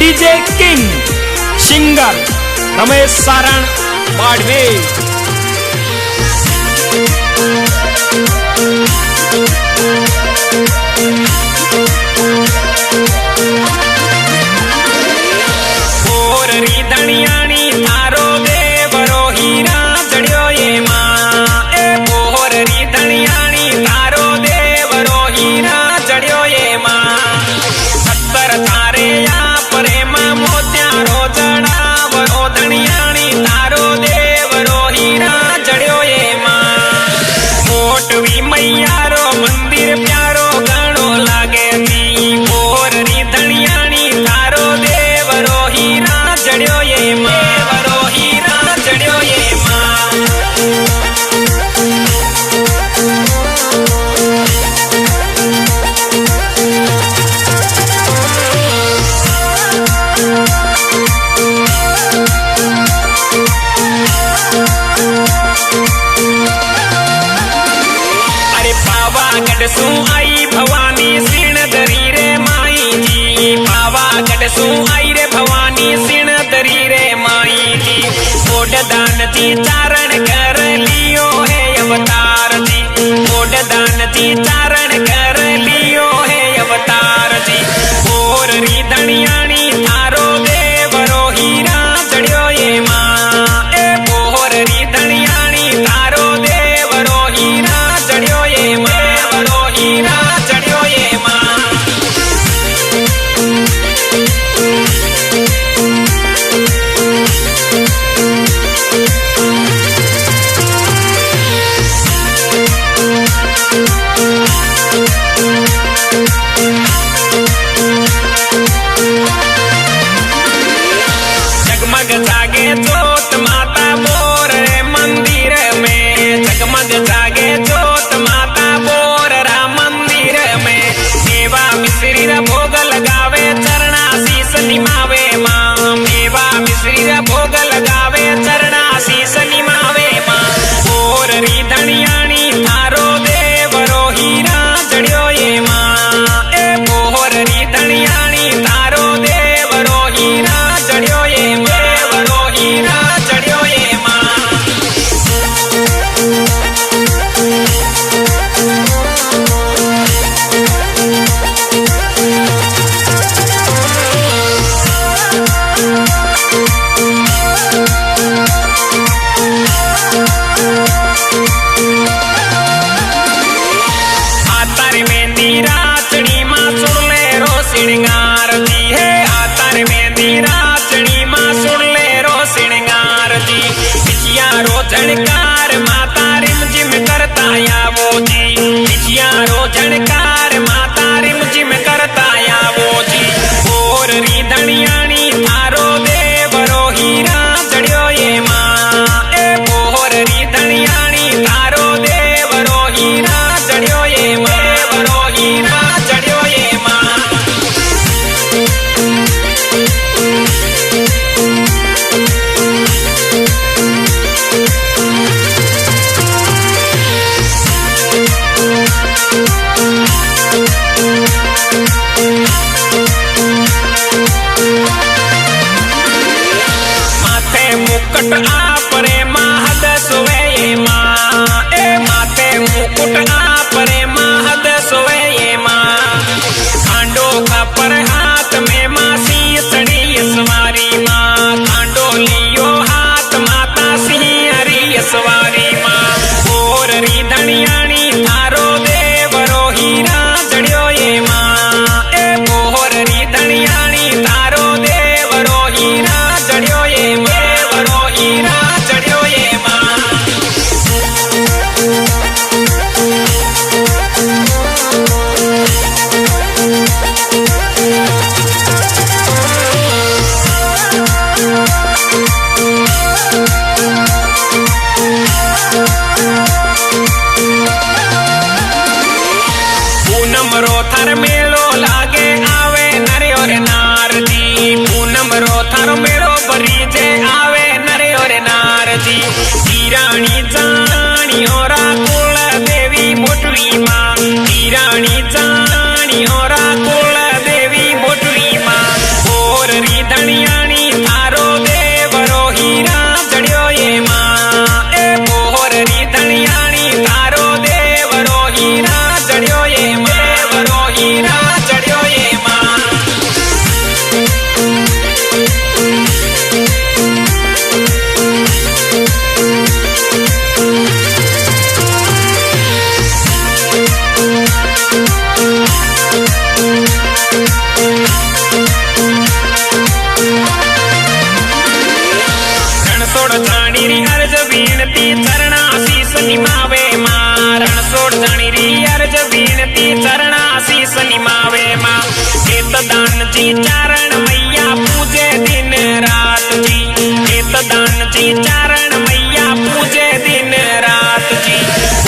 DJ king singer Ramesh Saran Barmer. धनियाणी थारो देवरो हीरा जड़ियो ये माँ ए बोहरी धनियाणी थारो देवरो हीरा जड़ियो ये माँ सत्तर थारे या प्रेम मोत्यारो जड़ावरो धनियाणी थारो देवरो हीरा जड़ियो ये माँ मोटवी मैयारो मंदिर प्यारो गणो लागे ती बोहरी धनियाणी थारो देवरो हीरा जड़ियो ये माँ देवरो हीरा जड़ियो ये माँ अरे पावागढ़ सु आई भवानी सिण दरी रे माई जी पावागढ़ सु आई रे भवानी सिण दरी रे माई जी मोड दान जी चारण कर लियो है अवतार जी मोड दान जी चारण कर लियो है अवतार जी बोहरी धनियाणी थारो देवरो हीरा जड़ियो ये माँ ए बोहरी धनियाणी थारो देवरो हीरा जड़ियो ये माँ देवरो हीरा जड़ियो ये माँ जगमग जागे जोत माता बोर रे मंदिर में जगमग जागे जोत माता बोर रा मंदिर में मेवा मिश्री रा भोग लगावे चरणा शीस निमावे माँ मेवा मिश्री रा भोग लगावे चरणा शीस निमावे माँ बोहरी धनियाणी थारो देवरो हीरा जड़ियो ये माँ ए बोहरी धनियाणी थारो देवरो हीरा जड़ियो ये माँ देवरो हीरा जड़ियो ये माँ आतर मेहंदी राचड़ी माँ सुन ले रो श्रृंगार जी है आतर मेहंदी राचड़ी माँ सुन ले रो श्रृंगार जी पिछिया रो झणकार माता रिम जिम करता आवो जी पिछिया रो झणकार माता रिम जिम करता आवो जी बोहरी धनियाणी थारो देवरो हीरा जड़ियो ये माँ ए बोहरी धनियाणी थारो देवरो हीरा जड़ियो ये माँ देवरो हीरा जड़ियो ये माँ माथे मुकुट आपरे महद सोवे ये माँ ए माथे मुकुट आपरे महद सोवे ये माँ खांडो का पर हाथ में माँ सीसड़ी सवारी माँ खांडो लियो हाथ माता सिंहरी सवारी माँ बोहरी धनियाणी थारो देवरो हीरा जड़ियो ये माँ ए बोहरी धनियाणी थारो देवरो हीरा जड़ियो ये माँ देवरो हीरा जड़ियो ये माँ पूनम रो थर मेलो लागे आवे नरे और नार जी पूनम रो थर मेलो बरीजे आवे नरे और नार जी हीराणी जानी होरा कुल देवी मोटवी माँ हीराणी जानी होरा कुल देवी मोटवी माँ बोहरी जी चारण मैया पूजे दिन रात जी। खेतदान जी चारण मैया पूजे दिन रात जी।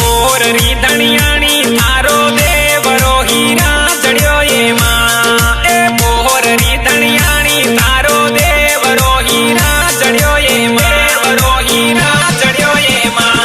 और री धनियाणी थारो देवरो हीरा जड़ियो ये माँ। ए बोर री धनियाणी थारो देवरो हीरा जड़ियो ये माँ। देवरो हीरा जड़ियो ये माँ।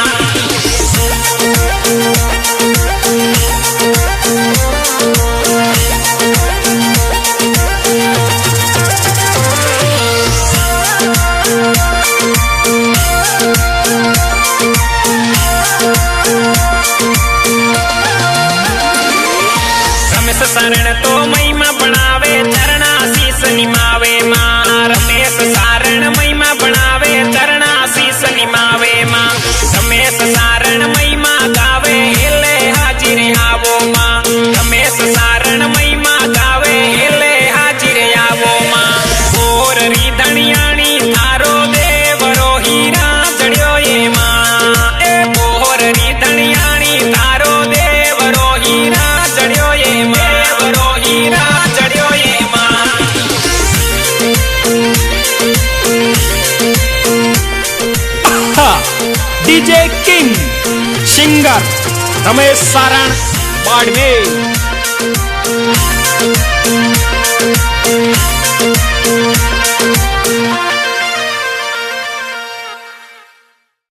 रमेश सारण तो महिमा बनावे चरणा शीस निमावे माँ। रमेश सारण महिमा बनावे चरणा शीस निमावे माँ। रमेश सारण महिमा गावे हेले हाजिर आवो माँ। रमेश सारण महिमा गावे हेले हाजिर आवो माँ। और री धनियाणी थारो देवरो हीरा जड़ियो ये माँ। ए बोर री धनियाणी थारो देवरो हीरा जड़ियो ये माँ। देवरो हीरा जड़ियो ये माँ। DJ king singer Ramesh Saran Barmer.